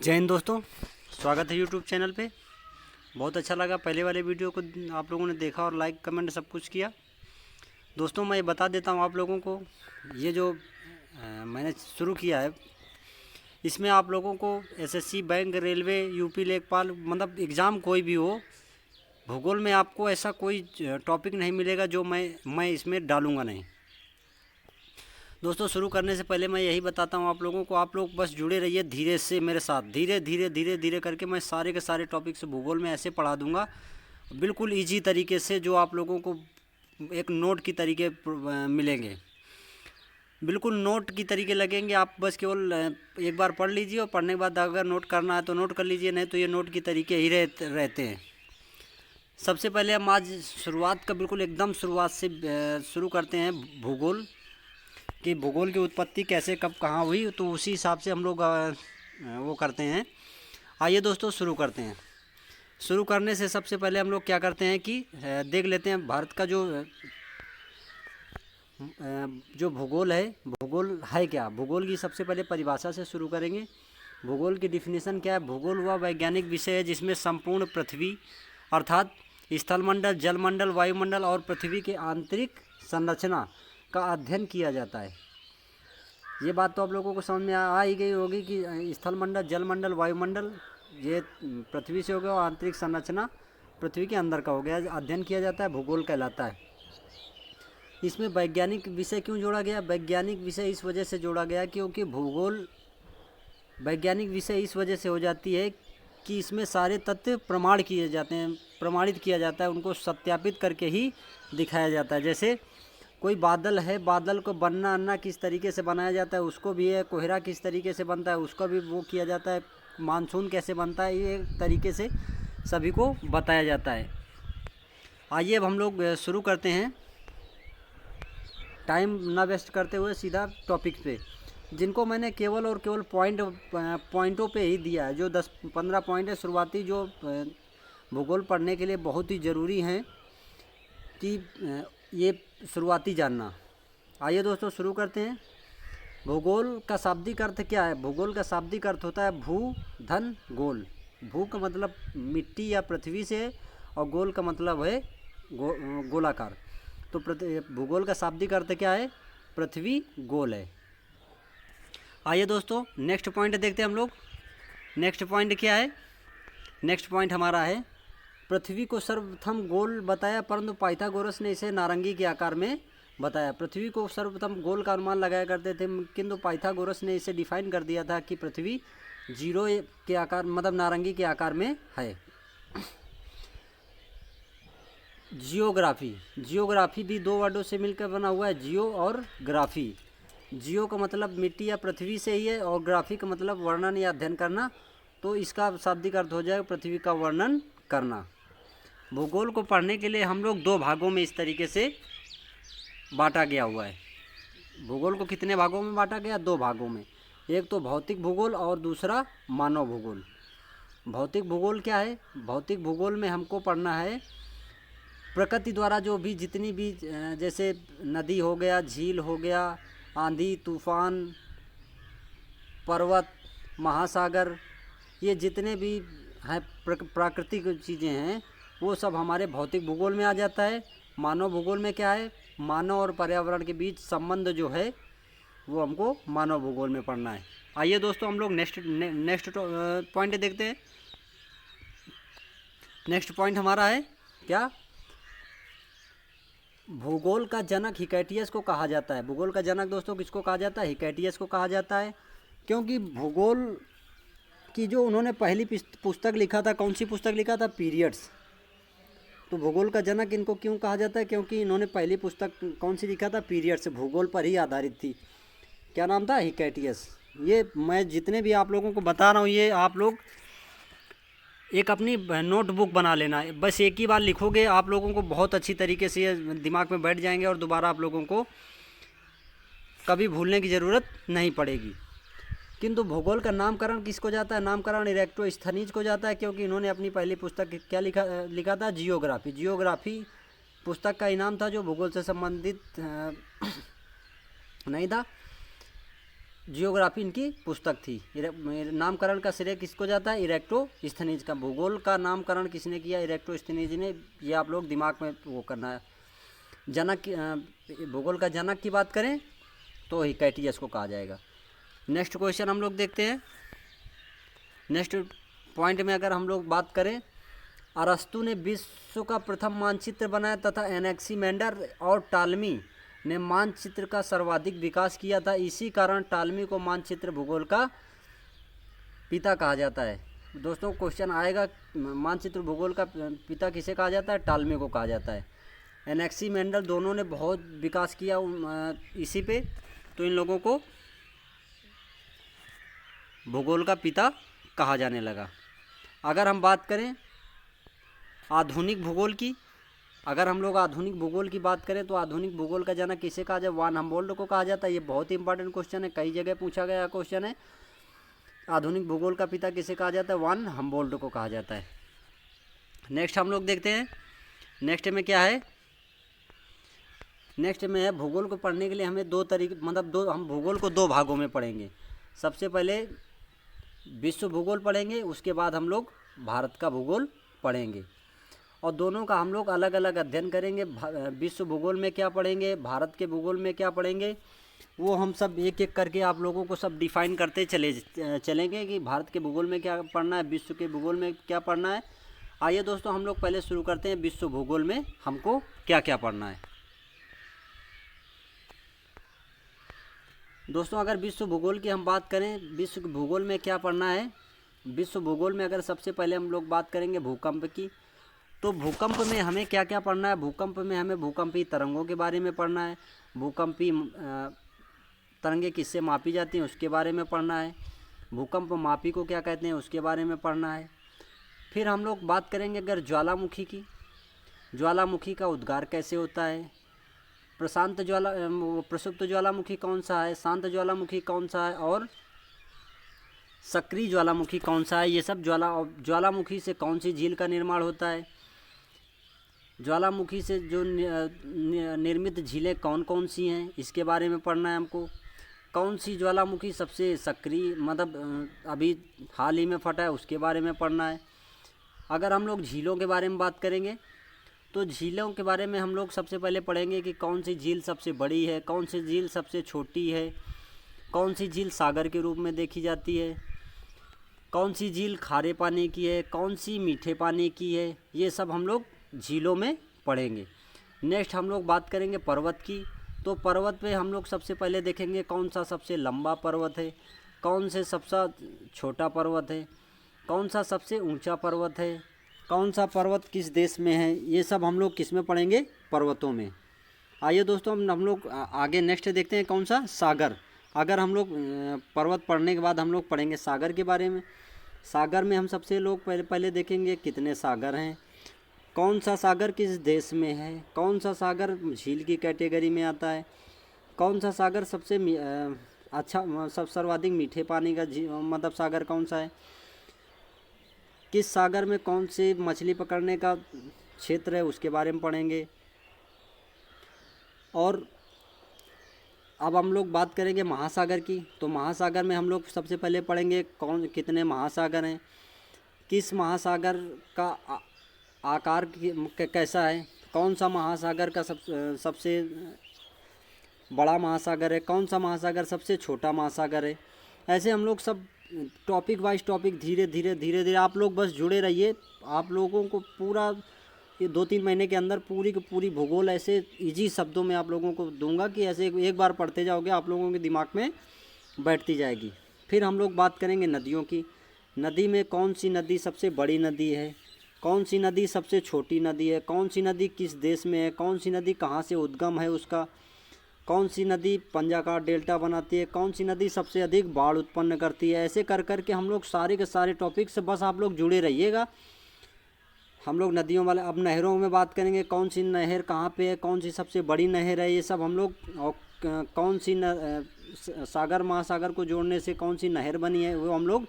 जय हिंद दोस्तों, स्वागत है यूट्यूब चैनल पे। बहुत अच्छा लगा पहले वाले वीडियो को आप लोगों ने देखा और लाइक कमेंट सब कुछ किया। दोस्तों मैं बता देता हूँ आप लोगों को, ये जो मैंने शुरू किया है इसमें आप लोगों को एसएससी, बैंक, रेलवे, यूपी लेखपाल, मतलब एग्ज़ाम कोई भी हो, भूगोल में आपको ऐसा कोई टॉपिक नहीं मिलेगा जो मैं इसमें डालूँगा नहीं। दोस्तों शुरू करने से पहले मैं यही बताता हूँ आप लोगों को, आप लोग बस जुड़े रहिए धीरे से मेरे साथ। धीरे धीरे धीरे धीरे करके मैं सारे के सारे टॉपिक्स भूगोल में ऐसे पढ़ा दूँगा, बिल्कुल इजी तरीके से, जो आप लोगों को एक नोट की तरीके मिलेंगे, बिल्कुल नोट की तरीके लगेंगे। आप बस केवल एक बार पढ़ लीजिए और पढ़ने के बाद अगर नोट करना है तो नोट कर लीजिए, नहीं तो ये नोट की तरीके ही रहते हैं। सबसे पहले हम आज शुरुआत का बिल्कुल एकदम शुरुआत से शुरू करते हैं भूगोल कि भूगोल की उत्पत्ति कैसे कब कहाँ हुई, तो उसी हिसाब से हम लोग वो करते हैं। आइए दोस्तों शुरू करते हैं। शुरू करने से सबसे पहले हम लोग क्या करते हैं कि देख लेते हैं भारत का जो भूगोल है, भूगोल है क्या। भूगोल की सबसे पहले परिभाषा से शुरू करेंगे। भूगोल की डिफिनीशन क्या है। भूगोल वह वैज्ञानिक विषय है जिसमें संपूर्ण पृथ्वी अर्थात स्थलमंडल, जलमंडल, वायुमंडल और पृथ्वी के आंतरिक संरचना का अध्ययन किया जाता है। ये बात तो आप लोगों को समझ में आ ही गई होगी कि स्थलमंडल, जलमंडल, वायुमंडल ये पृथ्वी से हो गया और आंतरिक संरचना पृथ्वी के अंदर का हो गया, अध्ययन किया जाता है, भूगोल कहलाता है। इसमें वैज्ञानिक विषय क्यों जोड़ा गया। वैज्ञानिक विषय इस वजह से जोड़ा गया क्योंकि भूगोल वैज्ञानिक विषय इस वजह से हो जाती है कि इसमें सारे तथ्य प्रमाण किए जाते हैं, प्रमाणित किया जाता है, उनको सत्यापित करके ही दिखाया जाता है। जैसे कोई बादल है, बादल को बनना अन्ना किस तरीके से बनाया जाता है उसको भी है, कोहरा किस तरीके से बनता है उसका भी वो किया जाता है, मानसून कैसे बनता है, ये तरीके से सभी को बताया जाता है। आइए अब हम लोग शुरू करते हैं, टाइम ना वेस्ट करते हुए सीधा टॉपिक पे, जिनको मैंने केवल और केवल पॉइंटों पे ही दिया है। जो 10-15 पॉइंट है शुरुआती, जो भूगोल पढ़ने के लिए बहुत ही ज़रूरी हैं कि ये शुरुआती जानना। आइए दोस्तों शुरू करते हैं। भूगोल का शाब्दिक अर्थ क्या है। भूगोल का शाब्दिक अर्थ होता है भू धन गोल। भू का मतलब मिट्टी या पृथ्वी से, और गोल का मतलब है गोलाकार। तो भूगोल का शाब्दिक अर्थ क्या है, पृथ्वी गोल है। आइए दोस्तों नेक्स्ट पॉइंट देखते हैं हम लोग। नेक्स्ट पॉइंट क्या है। नेक्स्ट पॉइंट हमारा है, पृथ्वी को सर्वप्रथम गोल बताया परंतु पाइथागोरस ने इसे नारंगी के आकार में बताया। पृथ्वी को सर्वप्रथम गोल का अनुमान लगाया करते थे, किंतु पाइथागोरस ने इसे डिफाइन कर दिया था कि पृथ्वी जीरो के आकार मतलब नारंगी के आकार में है। जियोग्राफी। जियोग्राफी भी दो वर्डों से मिलकर बना हुआ है, जियो और ग्राफी। जियो का मतलब मिट्टी या पृथ्वी से ही है, और ग्राफी का मतलब वर्णन या अध्ययन करना। तो इसका शाब्दिक अर्थ हो जाएगा पृथ्वी का वर्णन करना। भूगोल को पढ़ने के लिए हम लोग दो भागों में इस तरीके से बांटा गया हुआ है। भूगोल को कितने भागों में बांटा गया, दो भागों में। एक तो भौतिक भूगोल और दूसरा मानव भूगोल। भौतिक भूगोल क्या है। भौतिक भूगोल में हमको पढ़ना है प्रकृति द्वारा जो भी जितनी भी जैसे नदी हो गया, झील हो गया, आंधी तूफान, पर्वत, महासागर, ये जितने भी हैं प्राकृतिक चीज़ें हैं वो सब हमारे भौतिक भूगोल में आ जाता है। मानव भूगोल में क्या है, मानव और पर्यावरण के बीच संबंध जो है वो हमको मानव भूगोल में पढ़ना है। आइए दोस्तों हम लोग नेक्स्ट पॉइंट देखते हैं। नेक्स्ट पॉइंट हमारा है क्या, भूगोल का जनक हिकैटियस को कहा जाता है। भूगोल का जनक दोस्तों किसको कहा जाता है, हिकैटियस को कहा जाता है। क्योंकि भूगोल की जो उन्होंने पहली पुस्तक लिखा था, कौन सी पुस्तक लिखा था, पीरियड्स। तो भूगोल का जनक इनको क्यों कहा जाता है, क्योंकि इन्होंने पहली पुस्तक कौन सी लिखा था, पीरियड्स, भूगोल पर ही आधारित थी। क्या नाम था, हिकैटियस। ये मैं जितने भी आप लोगों को बता रहा हूँ ये आप लोग एक अपनी नोटबुक बना लेना है। बस एक ही बार लिखोगे आप लोगों को बहुत अच्छी तरीके से ये दिमाग में बैठ जाएंगे और दोबारा आप लोगों को कभी भूलने की ज़रूरत नहीं पड़ेगी। किंतु भूगोल का नामकरण किसको जाता है, नामकरण इरेक्टोस्थनीज को जाता है, क्योंकि इन्होंने अपनी पहली पुस्तक क्या लिखा था, जियोग्राफी। जियोग्राफी पुस्तक का इनाम था जो भूगोल से संबंधित नहीं था। जियोग्राफी इनकी पुस्तक थी। नामकरण का श्रेय किसको जाता है? इरेक्टोस्थनीज का। भूगोल का नामकरण किसने किया? इरेक्टोस्थनीज ने। ये आप लोग दिमाग में वो करना है। जनक, भूगोल का जनक की बात करें तो हिकैटियस को कहा जाएगा। नेक्स्ट क्वेश्चन हम लोग देखते हैं। नेक्स्ट पॉइंट में अगर हम लोग बात करें, अरस्तु ने विश्व का प्रथम मानचित्र बनाया तथा एनेक्सीमेंडर और टालमी ने मानचित्र का सर्वाधिक विकास किया था। इसी कारण टालमी को मानचित्र भूगोल का पिता कहा जाता है। दोस्तों क्वेश्चन आएगा, मानचित्र भूगोल का पिता किसे कहा जाता है? टालमी को कहा जाता है। एनेक्सीमेंडर दोनों ने बहुत विकास किया इसी पे, तो इन लोगों को भूगोल का पिता कहा जाने लगा। अगर हम बात करें आधुनिक भूगोल की, अगर हम लोग आधुनिक भूगोल की बात करें तो आधुनिक भूगोल का जनक किसे कहा जाए? वान हम्बोल्ट को कहा जाता है। ये बहुत ही इंपॉर्टेंट क्वेश्चन है, कई जगह पूछा गया क्वेश्चन है। आधुनिक भूगोल का पिता किसे कहा जाता है? वान हम्बोल्ट को कहा जाता है। नेक्स्ट हम लोग देखते हैं, नेक्स्ट में क्या है? नेक्स्ट में है भूगोल को पढ़ने के लिए हमें दो तरीके, मतलब हम भूगोल को दो भागों में पढ़ेंगे। सबसे पहले विश्व भूगोल पढ़ेंगे, उसके बाद हम लोग भारत का भूगोल पढ़ेंगे, और दोनों का हम लोग अलग अलग अध्ययन करेंगे। विश्व भूगोल में क्या पढ़ेंगे, भारत के भूगोल में क्या पढ़ेंगे, वो हम सब एक एक करके आप लोगों को सब डिफाइन करते चलेंगे कि भारत के भूगोल में क्या पढ़ना है, विश्व के भूगोल में क्या पढ़ना है। आइए दोस्तों हम लोग पहले शुरू करते हैं, विश्व भूगोल में हमको क्या क्या पढ़ना है। दोस्तों अगर विश्व भूगोल की हम बात करें, विश्व भूगोल में क्या पढ़ना है? विश्व भूगोल में अगर सबसे पहले हम लोग बात करेंगे भूकंप की, तो भूकंप में हमें क्या क्या पढ़ना है? भूकंप में हमें भूकंपीय तरंगों के बारे में पढ़ना है। भूकंपीय तरंगें किससे मापी जाती हैं उसके बारे में पढ़ना है। भूकंप मापी को क्या कहते हैं उसके बारे में पढ़ना है। फिर हम लोग बात करेंगे अगर ज्वालामुखी की, ज्वालामुखी का उद्गार कैसे होता है, प्रसुप्त ज्वालामुखी कौन सा है, शांत ज्वालामुखी कौन सा है, और सक्रिय ज्वालामुखी कौन सा है। ये सब ज्वालामुखी से कौन सी झील का निर्माण होता है, ज्वालामुखी से जो निर्मित झीलें कौन कौन सी हैं इसके बारे में पढ़ना है हमको। कौन सी ज्वालामुखी सबसे सक्रिय, मतलब अभी हाल ही में फटा है, उसके बारे में पढ़ना है। अगर हम लोग झीलों के बारे में बात करेंगे तो झीलों के बारे में हम लोग सबसे पहले पढ़ेंगे कि कौन सी झील सबसे बड़ी है, कौन सी झील सबसे छोटी है, कौन सी झील सागर के रूप में देखी जाती है, कौन सी झील खारे पानी की है, कौन सी मीठे पानी की है। ये सब हम लोग झीलों में पढ़ेंगे। नेक्स्ट हम लोग बात करेंगे पर्वत की, तो पर्वत पे हम लोग सबसे पहले देखेंगे कौन सा सबसे लंबा पर्वत है, कौन से सबसे छोटा पर्वत है, कौन सा सबसे ऊंचा पर्वत है, कौन सा पर्वत किस देश में है। ये सब हम लोग किस में पढ़ेंगे? पर्वतों में। आइए दोस्तों हम लोग आगे नेक्स्ट देखते हैं कौन सा? सागर। अगर हम लोग पर्वत पढ़ने के बाद हम लोग पढ़ेंगे सागर के बारे में। सागर में हम सबसे लोग पहले देखेंगे कितने सागर हैं, कौन सा सागर किस देश में है, कौन सा सागर झील की कैटेगरी में आता है, कौन सा सागर सबसे सर्वाधिक मीठे पानी का मतलब सागर कौन सा है, किस सागर में कौन से मछली पकड़ने का क्षेत्र है उसके बारे में पढ़ेंगे। और अब हम लोग बात करेंगे महासागर की, तो महासागर में हम लोग सबसे पहले पढ़ेंगे कितने महासागर हैं, किस महासागर का आकार कैसा है, कौन सा महासागर का सबसे बड़ा महासागर है, कौन सा महासागर सबसे छोटा महासागर है। ऐसे हम लोग सब टॉपिक वाइज टॉपिक धीरे धीरे आप लोग बस जुड़े रहिए। आप लोगों को पूरा ये 2-3 महीने के अंदर पूरी की पूरी भूगोल ऐसे इजी शब्दों में आप लोगों को दूंगा कि ऐसे एक बार पढ़ते जाओगे आप लोगों के दिमाग में बैठती जाएगी। फिर हम लोग बात करेंगे नदियों की। नदी में कौन सी नदी सबसे बड़ी नदी है, कौन सी नदी सबसे छोटी नदी है, कौन सी नदी किस देश में है, कौन सी नदी कहाँ से उद्गम है उसका, कौन सी नदी पंजाकार डेल्टा बनाती है, कौन सी नदी सबसे अधिक बाढ़ उत्पन्न करती है। ऐसे कर कर के हम लोग सारे के सारे टॉपिक से बस आप लोग जुड़े रहिएगा। हम लोग नदियों वाले, अब नहरों में बात करेंगे कौन सी नहर कहाँ पे है, कौन सी सबसे बड़ी नहर है, ये सब हम लोग, और कौन सी सागर महासागर को जोड़ने से कौन सी नहर बनी है वो हम लोग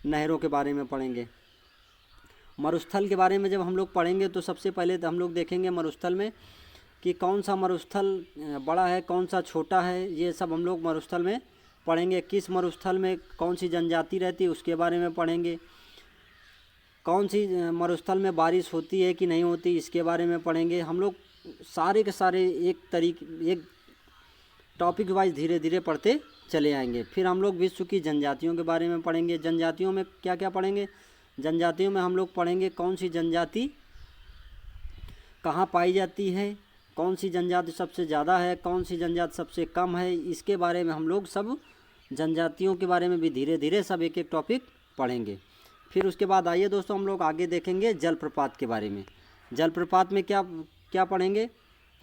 नहरों के बारे में पढ़ेंगे। मरुस्थल के बारे में जब हम लोग पढ़ेंगे तो सबसे पहले तो हम लोग देखेंगे मरुस्थल में कि कौन सा मरुस्थल बड़ा है कौन सा छोटा है, ये सब हम लोग मरुस्थल में पढ़ेंगे। किस मरुस्थल में कौन सी जनजाति रहती है उसके बारे में पढ़ेंगे। कौन सी मरुस्थल में बारिश होती है कि नहीं होती इसके बारे में पढ़ेंगे। हम लोग सारे के सारे एक टॉपिक वाइज धीरे धीरे पढ़ते चले आएंगे। फिर हम लोग विश्व की जनजातियों के बारे में पढ़ेंगे। जनजातियों में क्या क्या पढ़ेंगे? जनजातियों में हम लोग पढ़ेंगे कौन सी जनजाति कहाँ पाई जाती है, कौन सी जनजाति सबसे ज़्यादा है, कौन सी जनजाति सबसे कम है, इसके बारे में हम लोग सब जनजातियों के बारे में भी धीरे धीरे सब एक एक टॉपिक पढ़ेंगे। फिर उसके बाद आइए दोस्तों हम लोग आगे देखेंगे जलप्रपात के बारे में। जलप्रपात में क्या क्या पढ़ेंगे?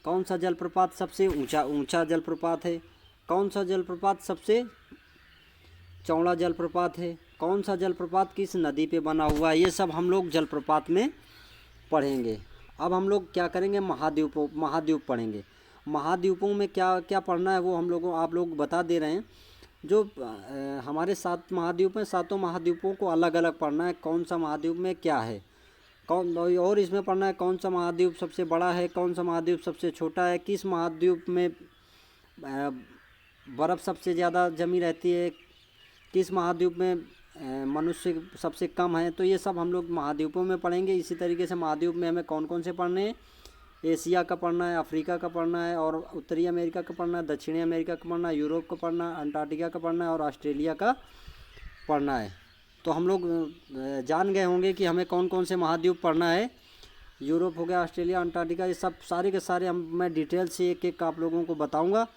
कौन सा जलप्रपात सबसे ऊंचा जलप्रपात है, कौन सा जलप्रपात सबसे चौड़ा जलप्रपात है, कौन सा जलप्रपात किस नदी पे बना हुआ है, ये सब हम लोग जलप्रपात में पढ़ेंगे। अब हम लोग क्या करेंगे? महाद्वीप पढ़ेंगे। महाद्वीपों में क्या क्या पढ़ना है वो आप लोग बता दे रहे हैं। जो हमारे 7 महाद्वीप हैं, 7 महाद्वीपों को अलग अलग पढ़ना है। कौन सा महाद्वीप में क्या है, और इसमें पढ़ना है कौन सा महाद्वीप सबसे बड़ा है, कौन सा महाद्वीप सबसे छोटा है, किस महाद्वीप में बर्फ़ सबसे ज़्यादा जमी रहती है, किस महाद्वीप में मनुष्य सबसे कम है। तो ये सब हम लोग महाद्वीपों में पढ़ेंगे। इसी तरीके से महाद्वीप में हमें कौन कौन से पढ़ने हैं? एशिया का पढ़ना है, अफ्रीका का पढ़ना है, और उत्तरी अमेरिका का पढ़ना है, दक्षिणी अमेरिका का पढ़ना है, यूरोप का पढ़ना है, अंटार्कटिका का पढ़ना है, और ऑस्ट्रेलिया का पढ़ना है। तो हम लोग जान गए होंगे कि हमें कौन कौन से महाद्वीप पढ़ना है। यूरोप हो गया, ऑस्ट्रेलिया, अंटार्कटिका, ये सब सारे के सारे मैं डिटेल से एक एक आप लोगों को बताऊंगा।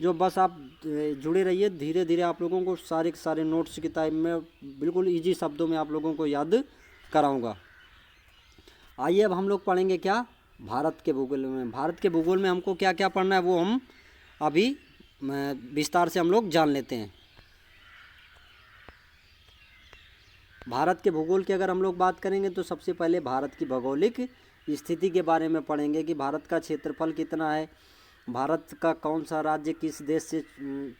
जो बस आप जुड़े रहिए, धीरे धीरे आप लोगों को सारे के सारे नोट्स की टाइप में बिल्कुल इजी शब्दों में आप लोगों को याद कराऊंगा। आइए अब हम लोग पढ़ेंगे क्या? भारत के भूगोल में। भारत के भूगोल में हमको क्या क्या पढ़ना है वो हम अभी विस्तार से हम लोग जान लेते हैं। भारत के भूगोल की अगर हम लोग बात करेंगे तो सबसे पहले भारत की भौगोलिक स्थिति के बारे में पढ़ेंगे कि भारत का क्षेत्रफल कितना है, भारत का कौन सा राज्य किस देश से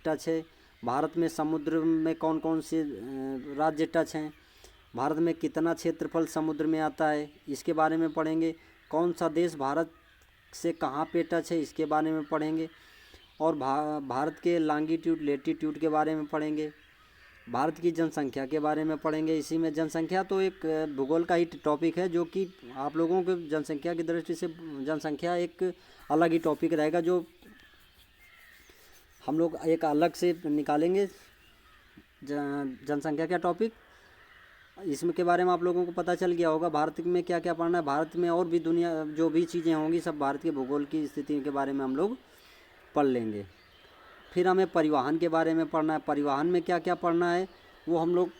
टच है, भारत में समुद्र में कौन कौन से राज्य टच हैं, भारत में कितना क्षेत्रफल समुद्र में आता है, इसके बारे में पढ़ेंगे। कौन सा देश भारत से कहाँ पे टच है इसके बारे में पढ़ेंगे। और भारत के लॉन्गिट्यूड लेटीट्यूड के बारे में पढ़ेंगे। भारत की जनसंख्या के बारे में पढ़ेंगे। इसी में जनसंख्या तो एक भूगोल का ही टॉपिक है, जो कि आप लोगों के जनसंख्या की दृष्टि से जनसंख्या एक अलग ही टॉपिक रहेगा, जो हम लोग एक अलग से निकालेंगे जनसंख्या का टॉपिक। इसमें के बारे में आप लोगों को पता चल गया होगा भारत में क्या क्या पढ़ना है। भारत में और भी दुनिया जो भी चीज़ें होंगी सब भारत के भूगोल की स्थिति के बारे में हम लोग पढ़ लेंगे। फिर हमें परिवहन के बारे में पढ़ना है। परिवहन में क्या क्या पढ़ना है वो हम लोग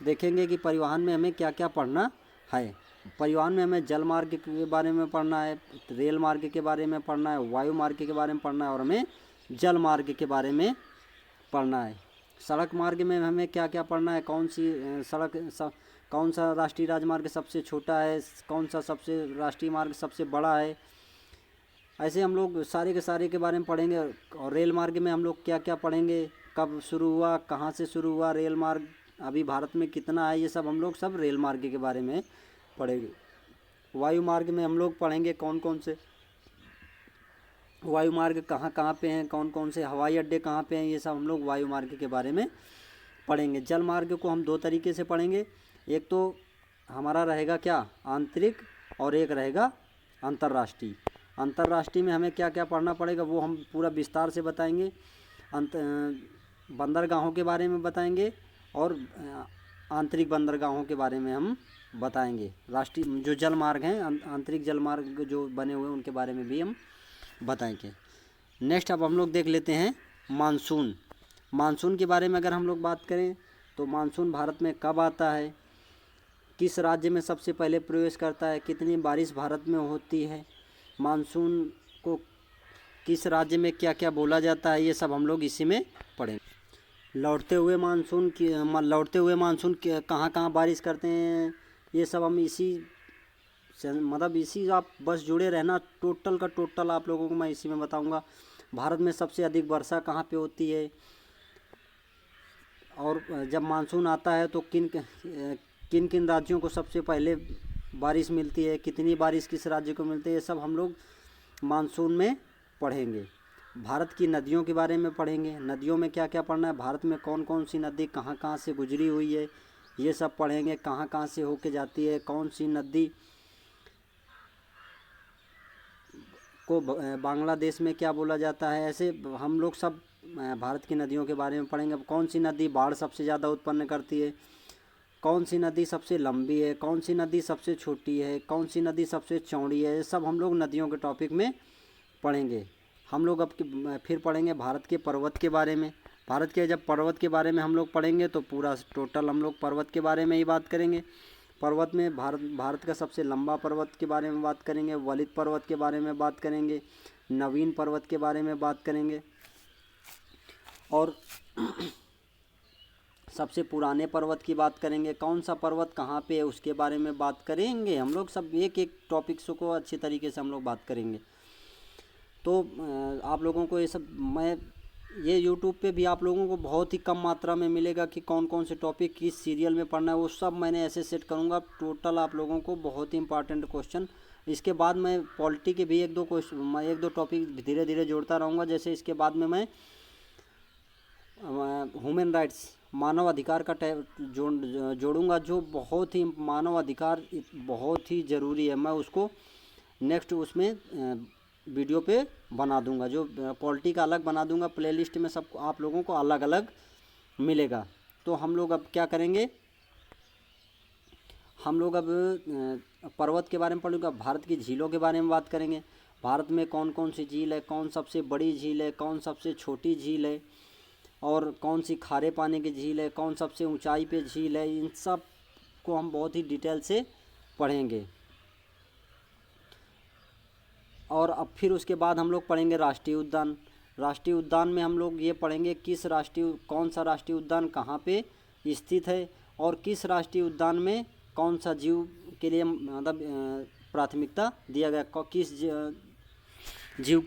देखेंगे कि परिवहन में हमें क्या क्या पढ़ना है। परिवहन में हमें जल मार्ग के बारे में पढ़ना है, रेल मार्ग के बारे में पढ़ना है, वायु मार्ग के बारे में पढ़ना है, और हमें जल मार्ग के बारे में पढ़ना है। सड़क मार्ग में हमें क्या क्या पढ़ना है, कौन सी कौन सा राष्ट्रीय राजमार्ग सबसे छोटा है, कौन सा सबसे राष्ट्रीय मार्ग सबसे बड़ा है। ऐसे हम लोग सारे के सारे के बारे में पढ़ेंगे। और रेल मार्ग में हम लोग क्या क्या पढ़ेंगे, कब शुरू हुआ, कहाँ से शुरू हुआ रेल मार्ग, अभी भारत में कितना है, ये सब हम लोग सब रेल मार्ग के बारे में पढ़ेंगे। वायु मार्ग में हम लोग पढ़ेंगे कौन कौन से वायु मार्ग कहाँ कहाँ पे हैं, कौन कौन से हवाई अड्डे कहाँ पे हैं, ये सब हम लोग वायु मार्ग के बारे में पढ़ेंगे। जल मार्ग को हम 2 तरीके से पढ़ेंगे। एक तो हमारा रहेगा क्या, आंतरिक, और एक रहेगा अंतर्राष्ट्रीय। अंतर्राष्ट्रीय में हमें क्या क्या पढ़ना पड़ेगा वो हम पूरा विस्तार से बताएंगे। बंदरगाहों के बारे में बताएंगे और आंतरिक बंदरगाहों के बारे में हम बताएंगे। राष्ट्रीय जो जल मार्ग हैं, आंतरिक जल मार्ग जो बने हुए हैं उनके बारे में भी हम बताएंगे। नेक्स्ट अब हम लोग देख लेते हैं मानसून। मानसून के बारे में अगर हम लोग बात करें तो मानसून भारत में कब आता है, किस राज्य में सबसे पहले प्रवेश करता है, कितनी बारिश भारत में होती है, मानसून को किस राज्य में क्या क्या बोला जाता है, ये सब हम लोग इसी में पढ़ेंगे। लौटते हुए मानसून कहाँ कहाँ बारिश करते हैं, ये सब हम इसी आप बस जुड़े रहना। टोटल का टोटल आप लोगों को मैं इसी में बताऊंगा। भारत में सबसे अधिक वर्षा कहाँ पे होती है, और जब मानसून आता है तो किन किन राज्यों को सबसे पहले बारिश मिलती है, कितनी बारिश किस राज्य को मिलती है, ये सब हम लोग मानसून में पढ़ेंगे। भारत की नदियों के बारे में पढ़ेंगे। नदियों में क्या क्या पढ़ना है, भारत में कौन कौन सी नदी कहाँ कहाँ से गुजरी हुई है, ये सब पढ़ेंगे। कहाँ कहाँ से होके जाती है, कौन सी नदी को बांग्लादेश में क्या बोला जाता है। ऐसे हम लोग सब भारत की नदियों के बारे में पढ़ेंगे। कौन सी नदी बाढ़ सबसे ज़्यादा उत्पन्न करती है, कौन सी नदी सबसे लंबी है, कौन सी नदी सबसे छोटी है, कौन सी नदी सबसे चौड़ी है, ये सब हम लोग नदियों के टॉपिक में पढ़ेंगे। हम लोग अब फिर पढ़ेंगे भारत के पर्वत के बारे में। भारत के जब पर्वत के बारे में हम लोग पढ़ेंगे तो पूरा टोटल हम लोग पर्वत के बारे में ही बात करेंगे। पर्वत में भारत का सबसे लंबा पर्वत के बारे में बात करेंगे, वलित पर्वत के बारे में बात करेंगे, नवीन पर्वत के बारे में बात करेंगे, और सबसे पुराने पर्वत की बात करेंगे। कौन सा पर्वत कहाँ पे है उसके बारे में बात करेंगे। हम लोग सब एक एक टॉपिक्स को अच्छी तरीके से हम लोग बात करेंगे। तो आप लोगों को ये सब ये यूट्यूब पे भी आप लोगों को बहुत ही कम मात्रा में मिलेगा कि कौन कौन से टॉपिक किस सीरियल में पढ़ना है, वो सब मैंने ऐसे सेट करूँगा टोटल आप लोगों को बहुत ही इंपॉर्टेंट क्वेश्चन। इसके बाद मैं पॉलिटी के भी एक दो टॉपिक धीरे धीरे जोड़ता रहूँगा। जैसे इसके बाद में मैं ह्यूमन राइट्स, मानव अधिकार का जोड़ूंगा, जो बहुत ही मानव अधिकार बहुत ही ज़रूरी है। मैं उसको नेक्स्ट उसमें वीडियो पे बना दूंगा, जो पॉलिटी का अलग बना दूंगा, प्लेलिस्ट में सब आप लोगों को अलग अलग मिलेगा। तो हम लोग अब क्या करेंगे, हम लोग अब पर्वत के बारे में पढ़ेंगे। भारत की झीलों के बारे में बात करेंगे। भारत में कौन कौन सी झील है, कौन सबसे बड़ी झील है, कौन सबसे छोटी झील है, और कौन सी खारे पानी की झील है, कौन सबसे ऊंचाई पे झील है, इन सब को हम बहुत ही डिटेल से पढ़ेंगे। और अब फिर उसके बाद हम लोग पढ़ेंगे राष्ट्रीय उद्यान। राष्ट्रीय उद्यान में हम लोग ये पढ़ेंगे कौन सा राष्ट्रीय उद्यान कहाँ पे स्थित है, और किस राष्ट्रीय उद्यान में कौन सा जीव के लिए मतलब प्राथमिकता दिया गया, किस जीव